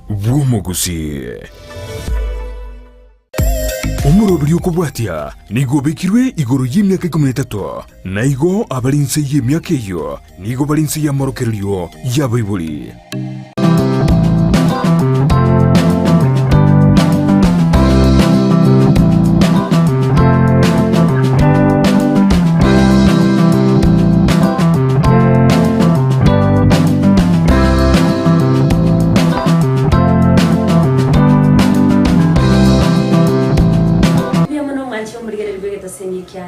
bw'omu Gusii. Omurobiri okubwatia nigo bekirwe igoro y'emyaka 13 na igo abalinse y'emyaka eyo nigo balinse y'amorokerero y'abaibuli.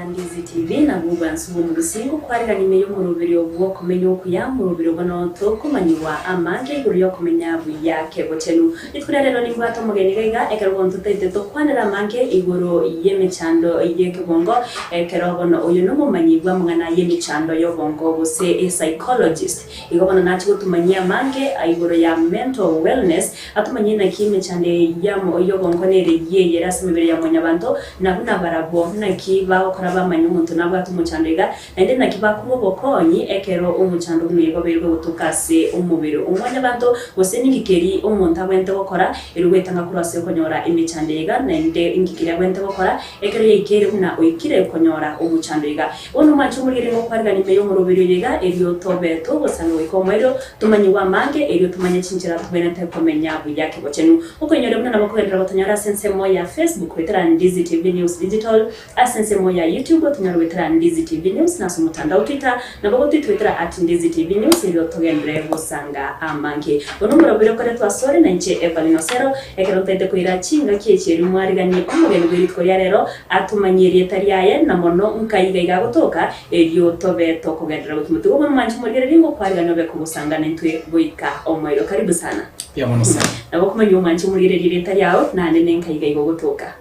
Ndizi TV na bubansu mu Gusii kwarira nime yo murubiri Okomenya Okuya murubiri bonoto kumanyiwa amange guri yo Okomenya ya Kebochenu. Itwira rero ni bwato mugeni gaiga ekeronto tete to kwanira amange igoro yemechando yekebongo ekerobono uyu no mumanyibwa mwana yemechando yo bongo bose a psychologist. Igobona nachi gutumanyia amange igoro ya mental wellness atumanyia na kimechande yamo yo bongo nere ye rasmibere ya mwanyabanto na kuna barabo na kiba okoraba manyu muntu nabwa tumuchandega ende nakiba kubokonyi ekero umuchando mwego berwe utukase umubiri umwanya banto bose ningikeri umuntu abwente gukora irwetanga kurase konyora imichandega nende ingikiri abwente gukora ekero yikere una oyikire konyora umuchandega ono machu muri ngo kwarga nime yo murubiri yega eriyo tobeto bosanga wikomero tumanyiwa mange eriyo tumanye cinjira tubenete Okomenya ya Kebochenu ukonyore muna nabakorera batanyara sense moya Facebook wetera Ndizi TV News Digital asense moya YouTube tunyarwetera Ndizi TV News na somutandao Twitter na babo Twitter @Ndizi TV News iliyo togendere busanga amange onomuro biro kare twasore na nche Evalinocero ekerontete kuira chinga kiecheri mwariganye omugeni bwitko ya rero atumanyiriye tariyaye na mono nkayiga igagotoka eliyo tobeto kugendera butumutu ubu manchi murigere ringo kwariganye obe kubusanga nentwe buika omwero karibu sana ya monasa na bako manyo manchi murigere rirye tariyao na nene nkayiga igagotoka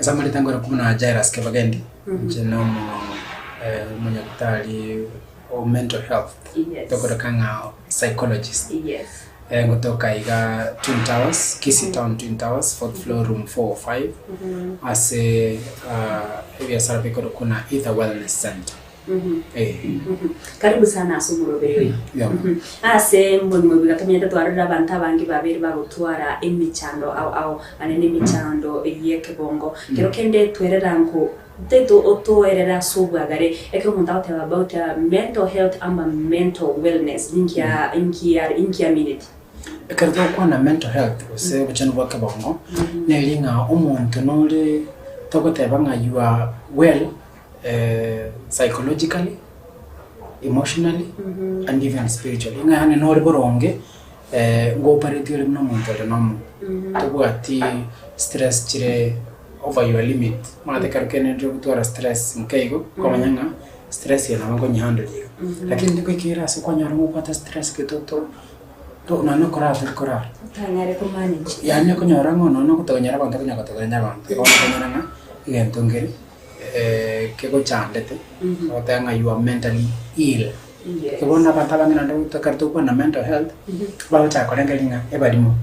azamali tangora kumuna Jairus Kebagendi jeno munyakutali o mental health tokora kanga psychologist ngotoka iga Twin Towers Kisii Town Twin Towers 4th floor room 405 ase area sarbe kuna Ether Wellness Center. Karibu sana asumurobero ase mbonimo bigatamyenda twarira banta bangi babiri bagutwara emichando au anene michando yekebongo kero kende twereranko teto otoerera subagare ekero mundao tell about mental health and mental wellness inkia minute ekero kwa na mental health ose buchano bwakebongo nelinga omuntu nole tokoteba nga you are well psychologically, emotionally, and even spiritually. Nga hane nori boronge ngo operate yole mna muntu ale namu tobwati stress chire over your limit mwana karukene ndio kutwara stress mkaigo kwa manyanga stress yana mango nyhandle lakini ndiko ikira se kwa nyaro upata stress kitoto to nano kora tangare ko manage yani ko nyara ngono no kutonyara bantu kunyaka tonyara bantu ko nyara nga igentongere kego chandete otanga you are mentally ill kebona bataba ngina ndo takarto kwa na mental health ba cha kolenga linga ebalimo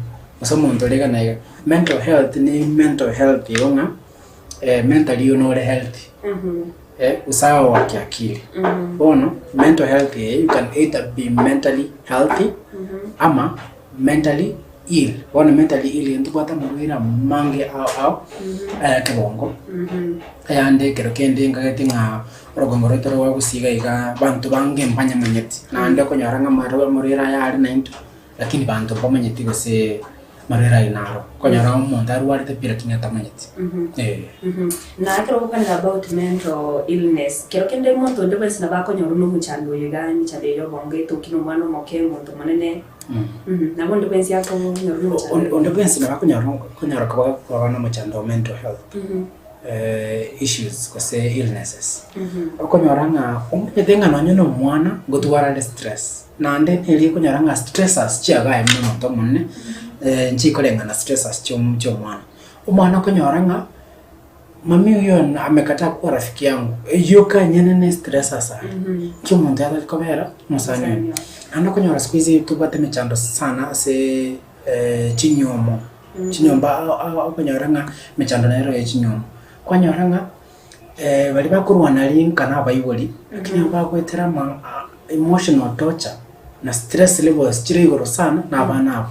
musomuntu lega na mental health ni mental health yonga mentally you know the health usawa wa kiakili bono mental health you can either be mentally healthy ama mentally ill one mentally ill ndio bata mwira mange au kebongo ayande kero kende ngatinga rogongoro toro wa Gusiga iga bantu bange mpanya manyeti na ande ko nyoranga maro murira ya ari 90 lakini bantu bamanyeti bose marira inaro ko nyoranga umuntu ari wari te pira kinyata manyeti na kero ko kana about mental illness kero kende umuntu ndo bese na bako nyoro no muchando yegani chade yo bonge to kino mwana moke umuntu manene na bondo pensi yako nyoro ondo pensi na bako nyoro kwa wana muchando mental health issues kose illnesses okonyoranga umpedenga nanyono mwana gotwara stress nande eli konyoranga stressors chiaga mno munne nchikolenga na stressors cho mwana umwana konyoranga mami huyo amekataa kuwa rafiki yangu yoka nyenene stressors kyo muntu alikobera musanyo ando konyora squeeze tubate mechando sana se chinyomo chinyomba okonyoranga mechando naero ya chinyomo kwanyoranga bali bakurwana linka na bayiboli lakini bakwetera emotional torture na stress levels chire igoro sana na abana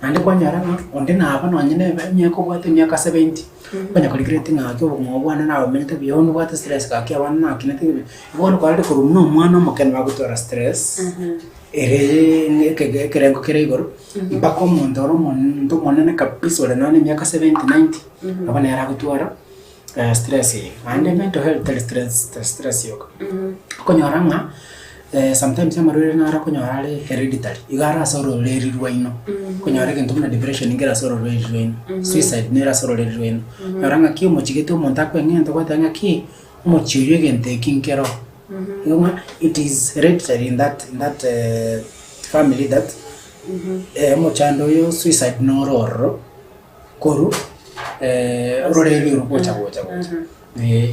nandi kwanyara onde na abana nyine myako bwate myaka 70 kwanya calculating akyo ngobwana na omente biyonu bwate stress ka kya abana na kinete ibona kwalde ko rumno mwana mukene bagutora stress ere kerengo kere igoro mpaka mondoro mondo monene kabisa ole nane myaka 70 90 abana yara gutwara stress and mental health stress yoka konyoranga sometimes amarore ngara konyorale hereditary igara soro leri ruino konyore kento na depression ingera soro leri ruino suicide nera soro leri ruino yoranga ki mochigete umonta kwengento kwatanga ki mochiyo gente kinkero it is hereditary in that family that mochando yo suicide nororo koru roreli rupocha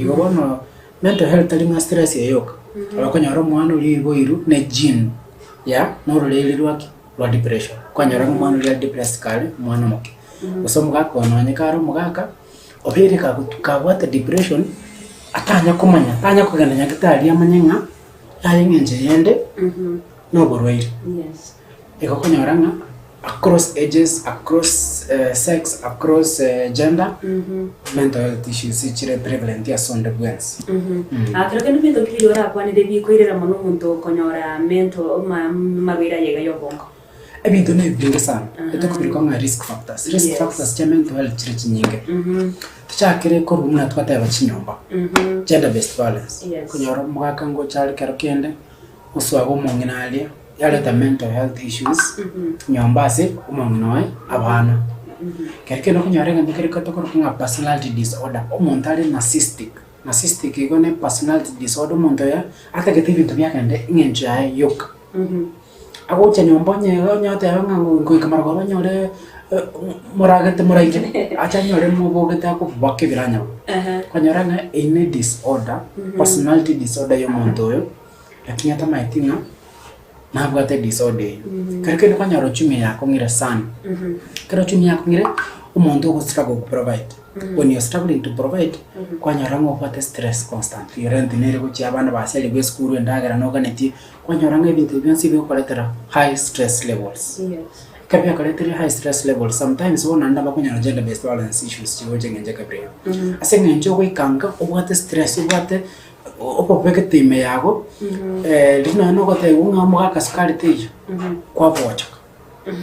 igorono mental health ali stress yoka abakonyora mwana uri boiru ne gene ya no roreli rwaki rwa depression kwanyora mwana uri depressed kale mwana moke usomuga kononye karo mugaka obirika gutukabwata depression atanya kumanya tanya kugana nyakitari amanyenga yayengenje yende no borwaire Yes. ikokonyora across ages, across sex, across gender, mental health issues chire prevalent ya sonde bwens. Creo que no me toque llorar cuando debí cuidar a monumento con ahora mental mawira llega yo bongo. Ebintu ne blinga sana. Eto kubikonga risk factors. Risk factors cha mental health chire chinyinge. Tuchakire ko rumuna twata ya chinyomba. Gender based violence. Kunyora mwaka ngo chali kero kende uswago monginalia yaleta mental health issues nyombase umongnoy abana kerke no kunyorega ndikere katokoro kunga personality disorder omuntu ali narcissistic igone personality disorder omuntu ya akagete ibintu byakande ngenjaye yoka agocha nyombonye nyote abangango ngikamara ko banyore muragete muraije acha nyore mubogete ko bakke biranya kanyoranga ine disorder personality disorder yomuntu yo lakini hata maitinga nabwo ate disorder kereke ko nyaro chumi yako ngira sana kero chumi yako ngira umuntu go struggle to provide when you struggling to provide kwa nyarango upate stress constant rent nere ko cyabana baseli go school ndagara no kaneti kwa nyarango ibintu byonse byo koletera high stress levels kabya koletera high stress levels sometimes wona ndaba ko nyaro gender based violence issues chiwoje ngenje kabya asenga njo ko ikanga ubate stress ubate opo pekete ime yago lina no kote unga muga kasukari tejo kwa bocha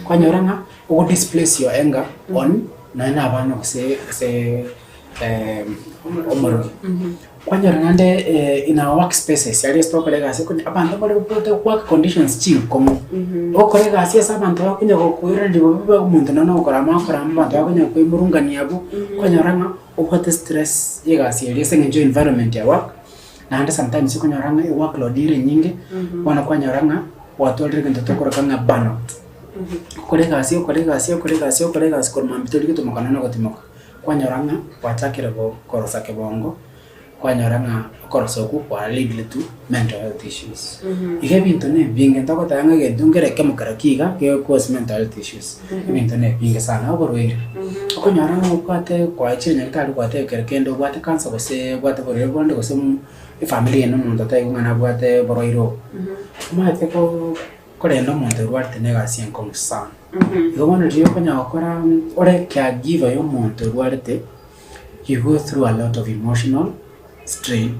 kwa nyoranga ugo displace your anger on na abana se omoro kwa nyoranga nde in our workspaces yali stop lega se kun abantu bali kupote work conditions chill komo okorega sia sabantu bakunya ko kuira ndi bobiba umuntu nana ukora makora abantu bakunya ko imurungani yabo kwa nyoranga upote stress yega sia yese ngenjo environment ya work na hata sometimes iko nyoranga workload ile nyingi wana kwa nyoranga watu wale kende tokora kanga burnout kolega asio kwa mambitoli kitu makana na kotimoka kwa nyoranga watakira bo korosa kebongo kwa nyoranga korosa ku kwa lead to mental health issues ige bintu ne binge ndako tanga ge dungere kemukarakiga ke cause mental health issues bintu ne binge sana oborwere ko nyoranga ukwate kwa chiri nyakali kwate kerekendo kwate kansa kose kwate borwe bonde kose family eno muntu tayungana bwate boroiro mate ko korendo muntu rwarte negasi enko sana igomano riyo konya okora ore caregiver yo muntu rwarte you go through a lot of emotional strain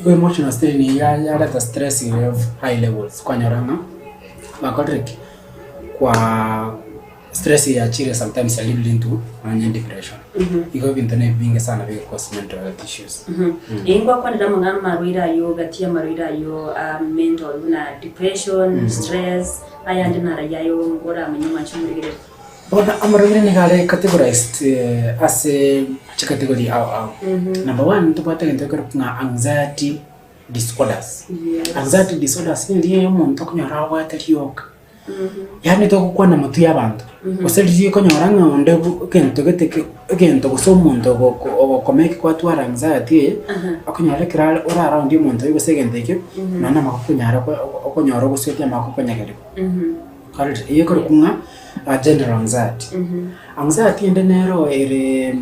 emotional strain ya data stress you have high levels kwa nyoranga makodrek kwa stress ya chire sometimes a little into depression iko bintane binge sana big cause mental health issues ingwa kwa ndama ngama marwira yo gatia marwira yo mental na depression stress aya ndina yayo ngora amenyuma chumurigire bona amarwira ni gale categorized as a category number 1 tupata ngento kuna anxiety disorders anxiety disorders ni yo muntu kunyara watari yoka yani to kwa na matu y'abantu oseli ko nyoranga onde kento gusomuntu go komeke kwa twara anxiety akunyara kira ora around you muntu yo segenteke nana makunyara ko nyoro gusete makukonyagere kale iyo ko kunga general anxiety ende nero ere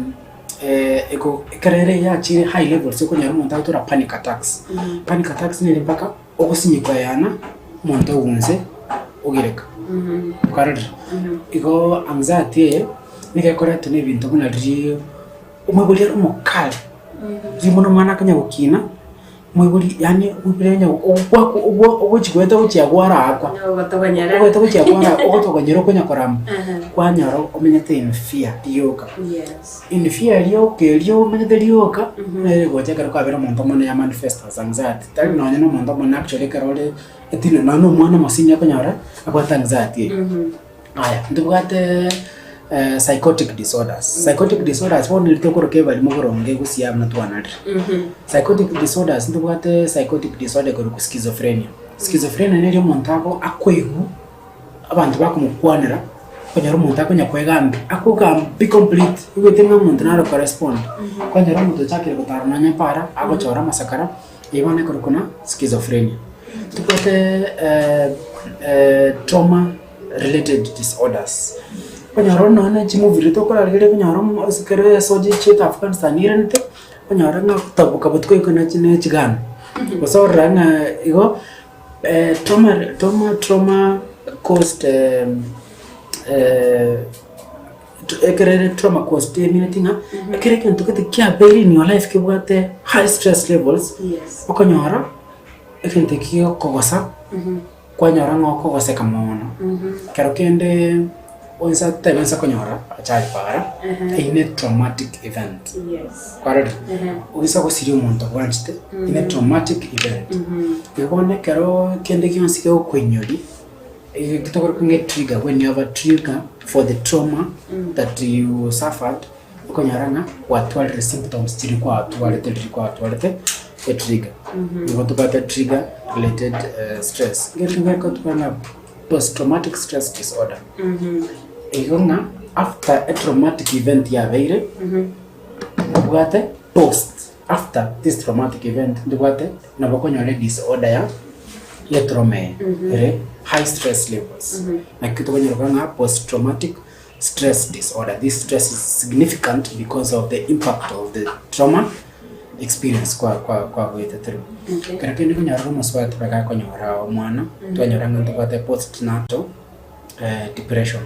eko karere ya chire high level so ko nyoro muntu atora panic attacks ni mpaka okusinyikwa yana muntu unze ugireka kwarira igo anxiety nikekora tune bintu kuna ri umwibuli ari mukali rimuno mwana kanya gukina mwibuli yani ubirenya ubwo chikweta uchiagwara akwa ubwo uchiagwara ubwo konya koram kwanyaro omenyete in fear yoka in fear yoka omenyete yoka nere goja karo kabera muntu mone ya manifest as anxiety tari nonye no muntu mone actually karole etino nano mwana masinya kanyara akwa anxiety aya ndubwate psychotic disorders. Psychotic disorders one little korokeva limogoronge gusia na tuanadri. Psychotic disorders ndubwate psychotic disorder ko schizophrenia. Schizophrenia nero montako akwego abantu bakumukwanira konyaro montako nyakwegambi akuka be complete iwetenga muntu naro correspond konyaro muntu chakire kutarana para agochora masakara ibone korokona schizophrenia. Ndubwate trauma related disorders. Konyaro nana chimoviri tokora rire konyaro sikere soji chit Afghanistan irente konyaro na tabuka butko ikona chine chigana so ranga igo trauma caused trauma caused anything ekere kintu kya very in your life kibwate high stress levels okonyaro ekinte kiyo kogosa kwanyaro ngoko gose kamono kero kende onsa tebensa konyora achali para ine traumatic event kwarad ogisa ko siri umuntu wanchite ine traumatic event yabone kero kende kionsike okwenyori kitokoro kunge trigger when you have a trigger for the trauma that you suffered konyaranga what are the symptoms tiri kwa atwalete a trigger you want to get a trigger related stress getting back to post traumatic stress disorder Igonga after a traumatic event ya veire ndubwate post after this traumatic event ndubwate nabakonyole disorder ya trauma high stress levels na kitu konyolanga post traumatic stress disorder. This stress is significant because of the impact of the trauma experience kwa wete through kana kende kunyara maswat baka konyora mwana twanyoranga ndubwate postnatal depression.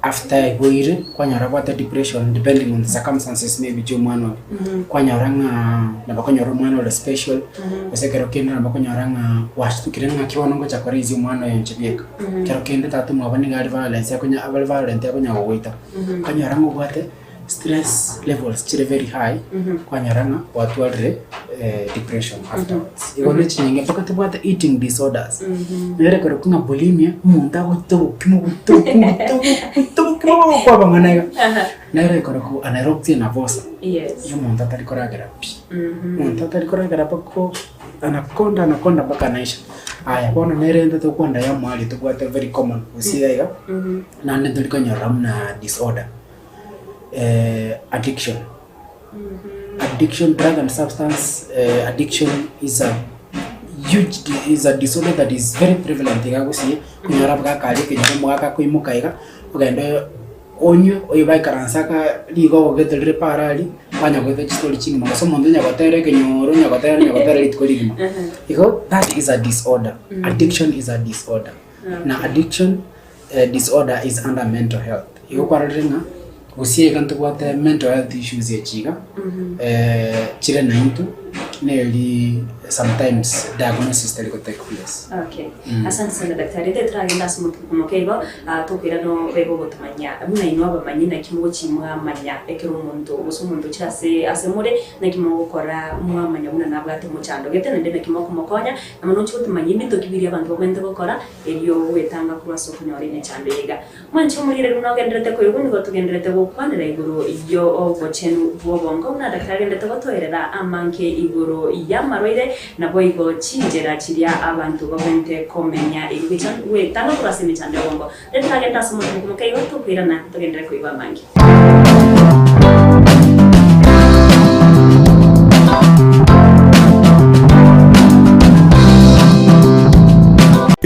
After going kwanyara kwata depression depending on the circumstances maybe jumano kwanyoranga nabakonyora mwana ole special osekero kende nabakonyaranga washtukiranga kiwanongo cha korizi mwana yenchebeka kero kende tatu mwabani gali violence yakonya abali violence yakonya woita kwanyoranga kwate stress levels chire very high kwanyoranga watu alre depression afterwards igone chinyenge pakati bwata eating disorders nere kero kunga bulimia munta goto kwa bangana nere kero ku anaerobia nervosa yo munta talikora garapi munta talikora garapako anakonda baka naisha aya bona nere ndo to kwanda ya mwali to kwata very common usia ya na ndo likonyoramna disorder addiction. Addiction, drug and substance addiction is a disorder that is very prevalent in Gusii. Kunyara baka kali kenyara mwaka kuimukaiga ugende onyo oyibai karansaka ligo ogete reparali banya gwete chistori chingi maso mondo nyagotere kenyoro nyagotere litkoligima iko that is a disorder. Addiction is a disorder. Na addiction disorder is under mental health. Iko kwararenga Gusii kantu kwate mental health issues ya chiga chile na into nearly sometimes diagnosis tali ko take place. Okay. Asante sana daktari. Tetra agenda sumutu kumokego tokira no bego botumanya. Muna inwa bamanyi na kimugo chimwa manya ekero muntu usumuntu chase asemure na kimugo kora mwa manya muna nabwate muchando. Gete nende na kimugo kumokonya na mano chutumanya bintu kibiri abantu bakwende gukora eriyo wetanga kubaso kunyori ne chando yega. Mwancho murire runo gendrete ko yugo ngo tugendrete gukwanira iguru iyo Kebochenu bwobongo na daktari gendrete gotoerera amanke iguru yamarwire na boigo chinjera chiria abantu bakwente komenya ibicha we tano kurasemi chande bongo Tetra agenda sumutu kumokego tukwira na tugendere kuiba mangi.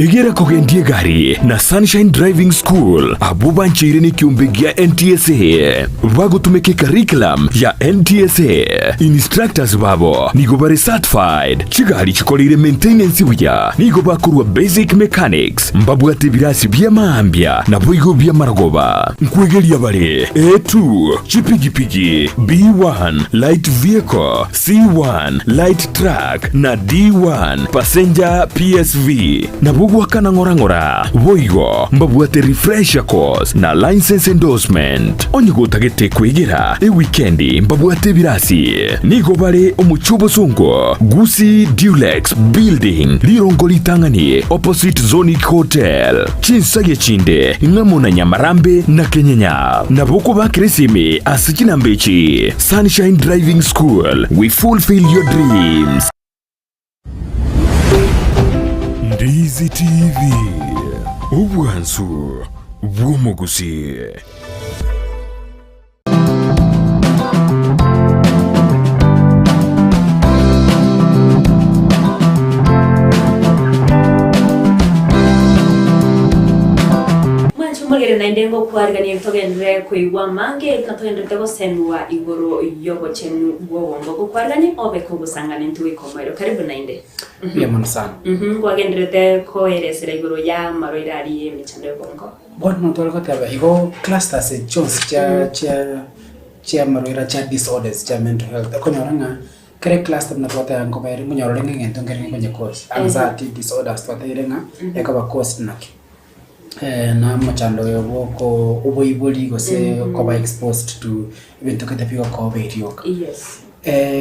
egera kogendie gari na Sunshine Driving School abuba nchiri ni kiumbigia NTSA vagutumike curriculum ya NTSA instructors babo nigo bari certified chigari chikolire maintenance buya nigo bakurwa basic mechanics mbabwate birasi bya maambia na boigo bya maragoba nkwegeria bari A2 chipigipigi B1 light vehicle C1 light truck na D1 passenger PSV na bugwa kana ngora boigo mbabwate refresher course na license endorsement onyigo tagete kwegera weekendi mbabwate birasi nigo bari omuchubo sungo Gusii Dulux building lirongo litangani opposite Zonic Hotel chinsage chinde ngamona Nyamarambe na Kenyenya na boko bakresime asikina mbechi Sunshine Driving School, we fulfill your dreams. Ndizi TV ubwansu bw'omugusi. Mugere na ndengo kwarigania togendere kuigwa mange katogende gusenwa iguru Kebochenu bwongo kwarigania obeko gusangana ntuikomero karibu na inde Yemana sana kwagendrete ko eresera iguru ya maroirari emichando bongo bwana tolko taba igo clusters chose cha maroira cha disorders cha mental health konyoranga kare cluster na twata yango bayri munyorenge ngento ngere kwenye course anxiety disorders twata irenga ekaba course naki na machando yoboko uboiboli gose koba exposed to evento katapiko ko betioka yes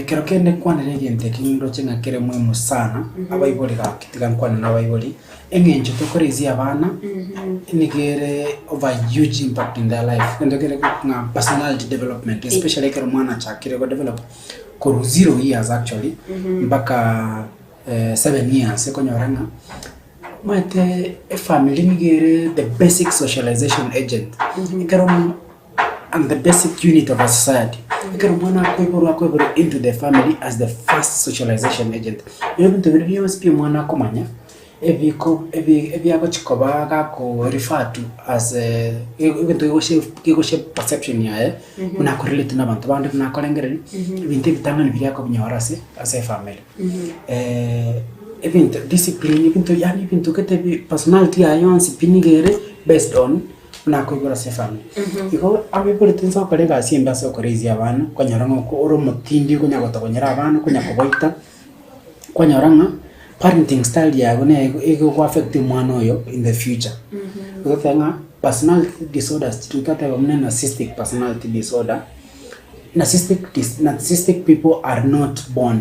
kero kende kwana regente kindo chenga kere muhimu sana abaiboli ka kitika kwana na abaiboli engenje to korezi abana nigere of a huge impact in their life kendo kere na personality development especially kero mwana cha kere go develop ko 0 years actually mpaka 7 years konyoranga mate a family migere the basic socialization agent ikarom and the basic unit of a society ikaromwana kweboro into the family as the first socialization agent even to review sp mwana komanya evyako chikoba kako refer to as even to go shape perception yae una correlate na bantu bandi na kolengere ibintu bitangana byako binyorase as a family event discipline event kete personality ayonsi pinigere based on na kwigora se family iko abipore tenso kolega simba so korezi abana kwanyoranga ko oro mutindi kunyagota konyera abana kunyakoboita kwanyoranga parenting style yago ne ego ko affect mwana oyo in the future ukatanga personality disorders tukata bamna narcissistic personality disorder narcissistic people are not born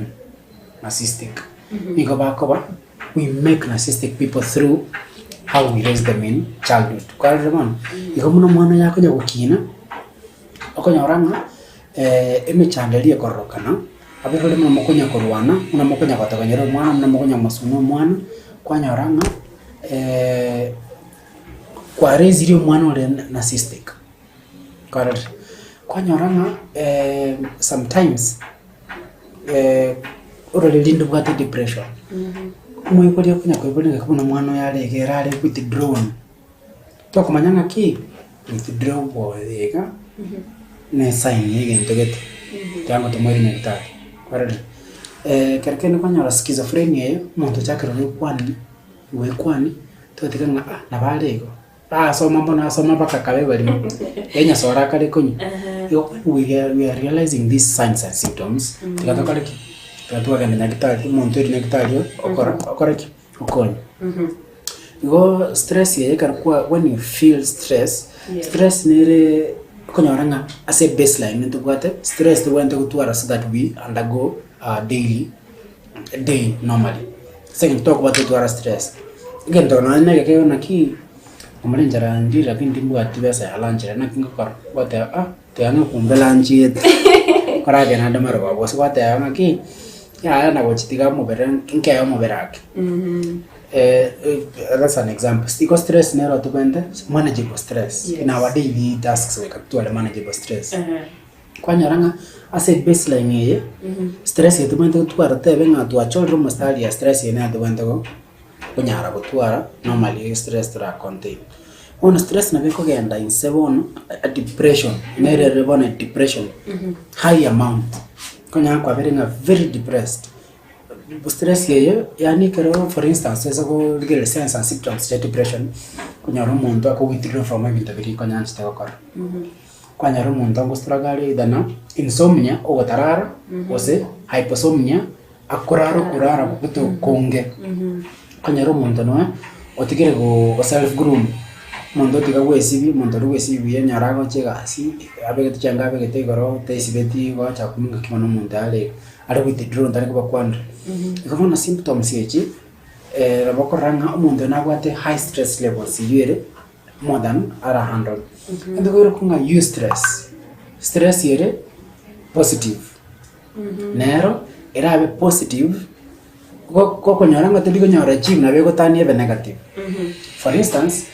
narcissistic we make narcissistic people through how we raise them in childhood. Kwa remon, iko muna mwana yako ya ukina, okonyoranga emechandelia korokana, abirole muna mokonya korwana, muna mokonya kotakanyero mwana, muna mokonya masuno mwana, kwanyoranga kwa raise ile mwana ole narcissistic. Kwanyoranga sometimes urole lindu bwate depression. Mwikoli okunya kwebole ngakubona mwana yale gerale withdrawn. To kumanyanga ki withdraw boyega ne sign yege ntegete. Tango to mwiri nekitali. Kwarele kerekene kwanyora schizophrenia yo muntu chakero wekwani to tikanga na balego. So mambo na soma baka kabe bali. Enya sora kale kunyi. We are realizing these signs and symptoms. Tikakakale ki Tatuwa kanda nakitali, montori nakitali, okonya. Go stress ye karkuwa when you feel stress, stress nere konya oranga as a baseline nito kwate stress to went to tuara so that we undergo day normally. Second talk about tuara stress. Again to na nega kayo naki kumalenjara njira kinti mbuga tibesa alanjira nakinga kar wate te anga kumbela njie kara gena damaro babo so wate anga ki ya na gochitika moberen kinke moberaki that's an example. Stress nero to bende manageable stress in our daily tasks we can do manageable stress kwanyaranga as a baseline ye stress yetu bende tu arate benga tu achol ro mastali ya stress ye na to bende go kunyara gutwara normally stress tra contain on stress na beko genda in seven depression nere rebona depression high amount kunya kwa very depressed stress yeyo yani kero for instance so go get sense and symptoms of depression kunya rumuntu ko withdraw from everything biri kunya nchite gukora kwanya rumuntu ngo struggle dana insomnia ogotarara ose hyposomnia kurara kuto konge kwanya rumuntu no otigere go self groom mondo tiga wesibi mondo wesibi yenyarago chegasi abege tuchanga abege tegoro tesibeti go chakuminga kimono mundale ari withdraw ndari kuba kwanda ikona symptoms yechi rabokoranga umuntu nagwate high stress levels yere more than 100 and go kunga use stress yere positive nero erabe positive ko konyoranga tuli konyora chim na bego tani ebe negative for instance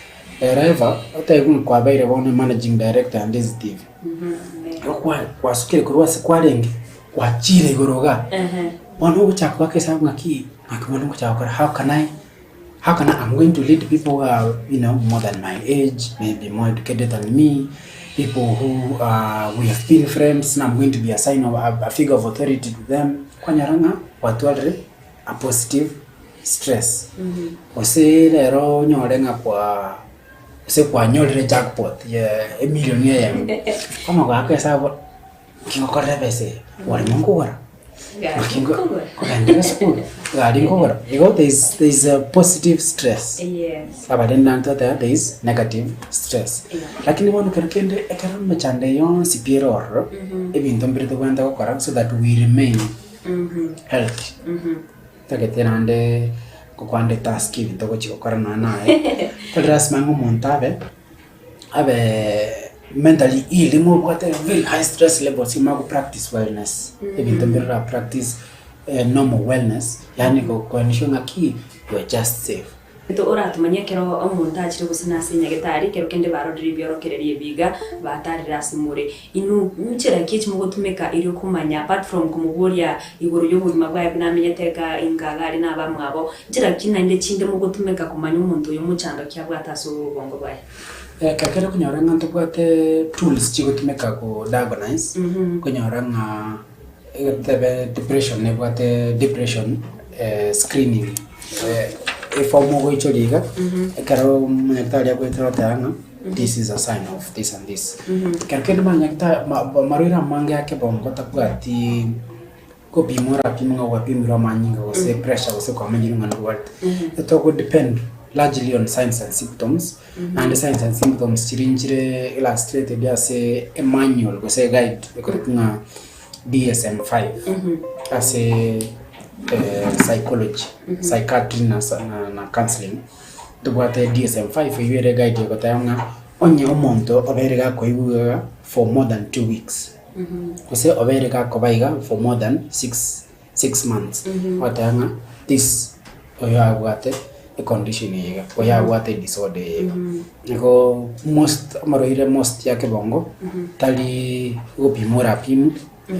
Reva otayigun kwa baire bone managing director and Ndizi TV kwa sukire kurwa sekwarenge kwa chire goroga bono guchakwa kesa ngaki ngakimono guchakwa how can I'm going to lead people who are more than my age, maybe more educated than me, people who we have been friends, and I'm going to be a sign of a figure of authority to them. Kwanyaranga watualre a positive stress ose lero nyorenga kwa ose kwa nyorere jackpot ya millionaire kama kwa kesa kingo korrebese wali mongora because there's a positive stress. Yes. But then there is negative stress. Lakini wanu kerekende ekarama chande yon sipiero ebintu mbirito kwenda gukora so that we remain healthy. Taketena ande kukwande task ibintu ko chikokora nae. Tadras mangu montabe abe mentally ill mo what a very high stress levels imago practice wellness ebintu mbirira practice normal wellness yani ko condition aki you are just safe to ora tumanya kero omuntu achire gusina sinya gitari kero kende baro dribyo kererie biga batari rasimure inu nchira kichi mugo tumeka iri kumanya apart from kumugoria iguru yo buzima bwaye binamenyeteka ingagari nabamwabo nchira kinande chinde mugo tumeka kumanya umuntu yo muchanga kyabwa taso bongo bwaye kakere kunyoranga ntukwate tools chiko tumeka ku diagnose kunyoranga tebe depression nebwate depression screening formo go icholiga karo manyakta ya kwetara tanga this is a sign of this and this kakere manyakta marira manga yake bongo takwati ko bimora pimunga wa bimira manyinga wose pressure wose kwa manyinga ngwalt it will depend largely on signs and symptoms and the signs and symptoms chirinjire illustrated as a manual go say guide kuna DSM-5 as a psychology psychiatry na counseling to what DSM-5 yere guide go tayanga onye omonto oberega ko ibuga for more than 2 weeks go say oberega ko baiga for more than 6 months watanga this oyagwate a condition yega oya what a disorder ngo most amaroire most yake bongo tali opimora pim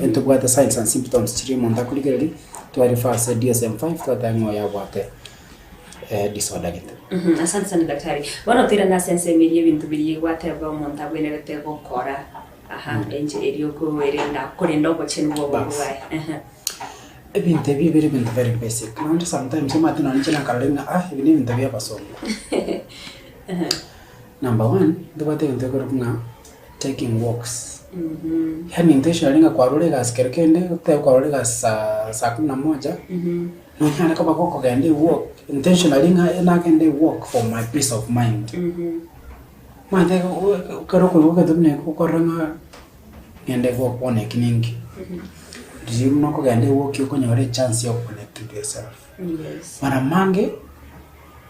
ento kwata signs and symptoms chiri monda kuligereri to refer to DSM-5 to tango ya what disorder gite asante sana daktari bwana tira na sense miliye bintu biri wate ba monta bwene bete gukora enje eriyo ko erenda korenda Okochenu bo bwaye ebintu bibiri bintu very basic and sometimes you might not know kalenga ibini bintu bya basomo number 1 ndubate bintu ko taking walks yani intentionally kwa role gas kerekende kwa role gas saa 11 no kana kama koko gande walk intentionally na kende walk for my peace of mind mate karo ko tumne ko koranga ngende walk one kiningi Jim no ko gande walk yo konyore chance yo connect to yourself mara mange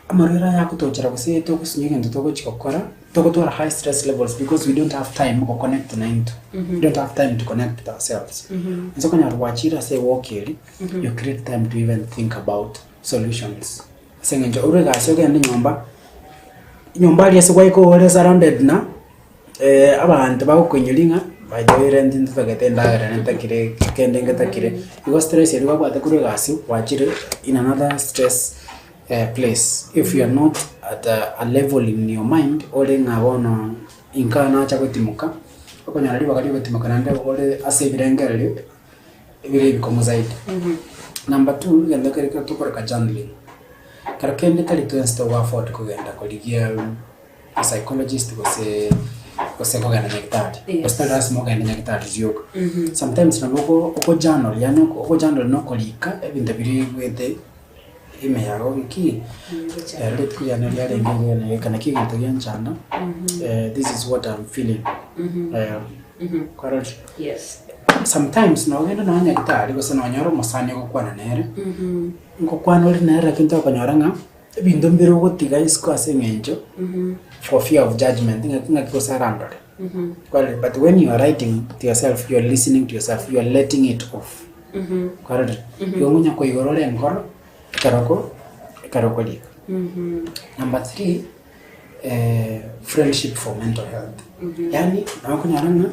amarira yako tochera kuse to kusinyenge ndo to chikokora to to high stress levels because we don't have time to connect to night we don't have time to connect with ourselves so kanya wachira say walk here you create time to even think about solutions sengenje urega so gande nyomba ali yasikwa iko wale surrounded na abantu bakwenyilinga bajoire ndintu tagetenda ntakire kende ngetakire because stress yali kwabata kure gasi wachire in another stress place if you are not at a level in your mind ole ngabona inkana cha kutimuka okonyara liba kali kutimuka nande ole asebirengere bire bikomo zaidi. Number 2 genda kereka tukora journaling karakende kali to insta wa afford kugenda koligia a psychologist kose kugenda daktari basta rasmo kugenda daktari ziyoko sometimes naboko oko journal yani oko journal no kolika ebinda biri wete ime yaro ki let kuyana yale ngene kana kintu yanchana this is what I'm feeling correct. Yes. Sometimes no genda na daktari kose no nyoro masani ko kwana nere ngo kwana ri nere kinto ko nyoranga bindo mbiro gotiga isko asengenjo for fear of judgment nga ko sarandore but when you are writing to yourself, you are listening to yourself, you are letting it off correct. Yo munya ko igorore ngoro karoko lik. Number 3 friendship for mental health yani nako nyaranga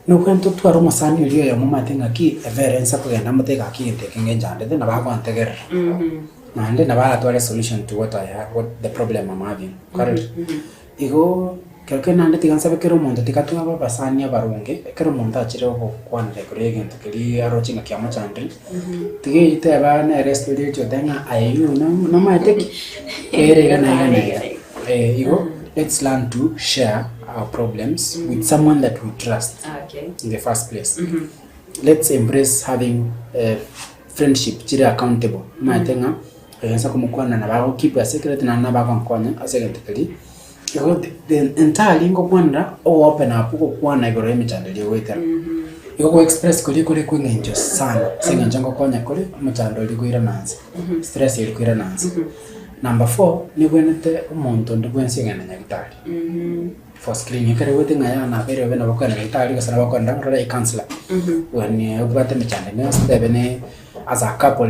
no kwento twaro masani uriyo ya mama tenga ki everensa ko genda muteka ki ndekenge njande na bako antegera na ande na bala twale solution to what the problem I'm having correct. Igo kelke nande tigansa bekero mondo tikatwa baba sani abarunge ekero mondo achire ko kwanle kurege ntakeli arochinga kiamo chandri tige ite abana restaurant jodenga ayu no mateki erega na igo let's learn to share our problems with someone that we trust in the first place. Let's embrace having friendship chire accountable matenga yensa kumukwana na bako keep a secret na bako nkonya asegentekeli the entire ngo kwanda o open up ko kwana igoro imichandeli wetera ko express kuli kwingenjo sana sengenjo ngo konya kuli muchandoli kwira nanzi stress iri kwira nanzi. Number 4 ni gwenete umuntu ndibwensingana nyagitali for screening kare wote ngaya na bere bena bakwana nyagitali kasana bakwana ndara I counselor when ubate michandeli ne stebene as a couple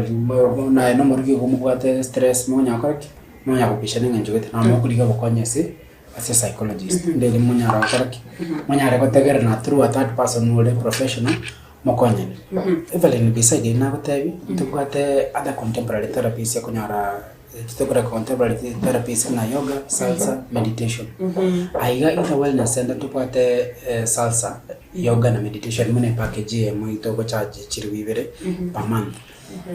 na no murigi kumubate stress monya korki monya kubishana ngenjo wete na mukuliga bakonya se as a psychologist ndeli monya ra korki monya ra kotegera na through a third person or professional mokonya Evelyn beside na kotebi tukate other contemporary therapies ya kunyara tukora contemporary therapies na yoga salsa meditation aiga ita wellness center tukate salsa yoga na meditation mune package mu itoko charge chiribibere per month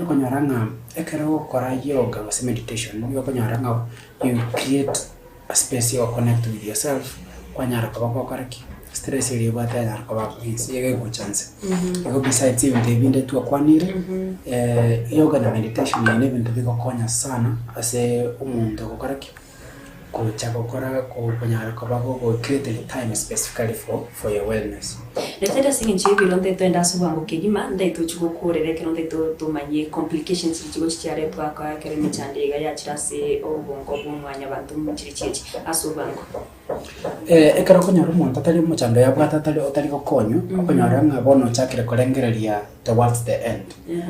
konyaranga ekero kora yoga was meditation yo konyaranga you create a space you connect with yourself kwanyara kabako karaki stress ile bata na kabako yege go chance ego besides even the binde tu akwanire yoga na meditation ni event biko konya sana ase umuntu ko karaki ko chako kora ko kwanyara kabako ko create time specifically for your wellness. Letera singinchi bilonde to enda subango kigima ndaitu chukukurere kironde to manye complications chigo chiare twa ka kere michande ga yachirase obongo bumwanya bantu muchirichichi asubango ekara konyoro monta tali muchando ya bwata tali otali ko konyo konyoro ngabono chakire kolengereria towards the end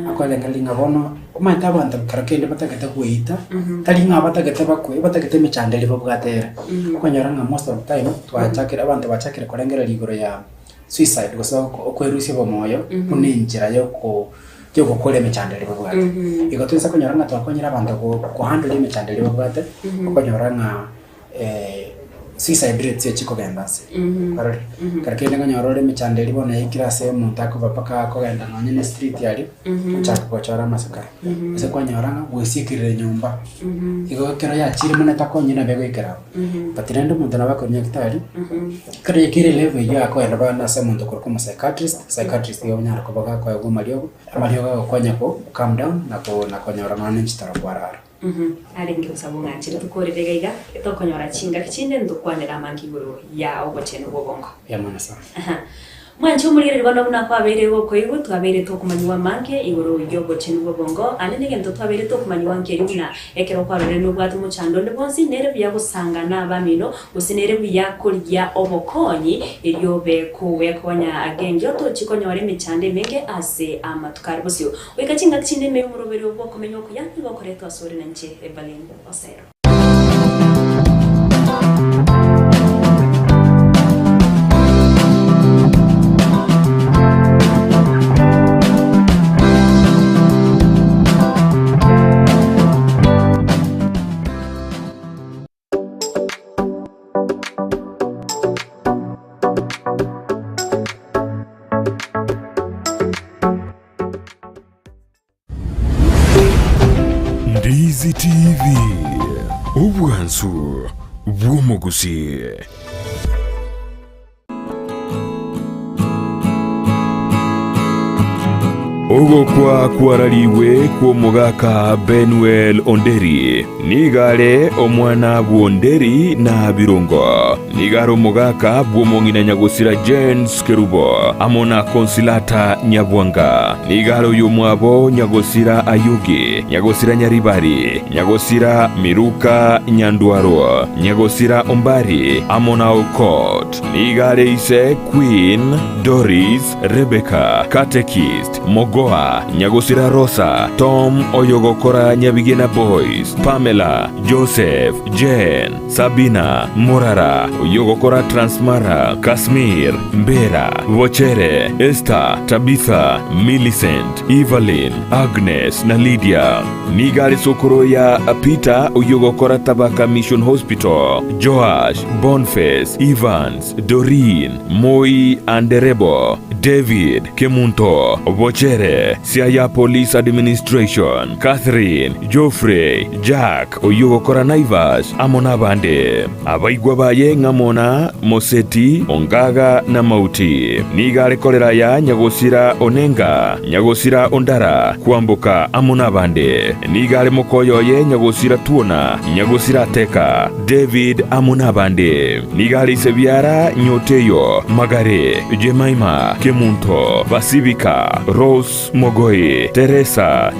akolengereria ngabono umata bantu karakende batakete kuita tali ngabatakete bakwe batakete michande libo bwatera konyoro nga most of the time twa chakire abantu bachakire kolengereria igoro ya suicide gosa okwerusia bomoyo kuninjira yo kole mechandeli babwate igotuisa konyoranga twakonyira abantu ko handle mechandeli babwate konyoranga suicide rate chiko gendase karori karakende konyorore mechandeli bona ikirase umuntu akubapaka ko genda nganye street yali chaka kochora masakara ese konyoranga bwesikirire nyumba igo kero ya chiri mona takonyina bego ikera patirendo umuntu nabakonya kitari kare kire level ya ko enda bana se umuntu ko psychiatrist yo nyara ko baga ko yo mario konya ko calm down na konyora mane chitara kwarara alingi usabunga chiri tukorerega iga tokonyora chinga kichinde ndukwanira mangiguru ya Okochenu bobongo ya mana sana mwanchu mulire rwanda kuna kwabere ko igu twabere to kumanywa manke igoro yo Okochenu bobongo anene gento twabere to kumanywa nkeri buna ekero kwarore no bwatu muchando ndebonsi nere bya gusangana abamino gusinere bya kurya obokonyi iryo be kuwe konya agenjo to chikonyore michande menge ase amatukari bosyo wekachinga kchinde me murobere obwo komenya okuya ibokore to asore nanche ebalendo osero. Bubansu Gusii. Ogo kwa kwarariwe kwa mugaka Benuel Onderi nigare omwana bwonderi na birungo nigaro mugaka bwomongina nyagosira Jens Kerubo amona konsilata Nyabwanga nigaro yomwabo nyagosira Ayugi nyagosira Nyaribari nyagosira Miruka Nyandwaro nyagosira Ombari amona Okot nigare ise Queen Doris Rebecca Katekist Mogoa, Nyagosira Rosa, Tom Oyogokora Nyabigena Boys, Pamela, Joseph, Jen, Sabina, Morara, Oyogokora Transmara, Kasmir, Mbera, Vochere, Esther, Tabitha, Millicent, Evelyn, Agnes na Lydia. Nigari Sokoro ya Peter Oyogokora Tabaka Mission Hospital, Joash, Boniface, Evans, Doreen, Moi Anderebo, David, Kemunto, Vochere, Siaya Police Administration, Catherine, Geoffrey, Jack, Oyogokora Naivas, Amona Bande, Abaigwa baye ngamona, Moseti, Ongaga na Mauti. Nigare kolera ya Nyagosira Onenga, Nyagosira Ondara, Kuamboka Amona Bande. Nigare mokoyo ye Nyagosira Tuona, Nyagosira Teka, David Amona Bande. Nigare Sebiara Nyoteyo, Magare, Jemaima, Kemunto, Basibika, Rose Mogoy, Teresa,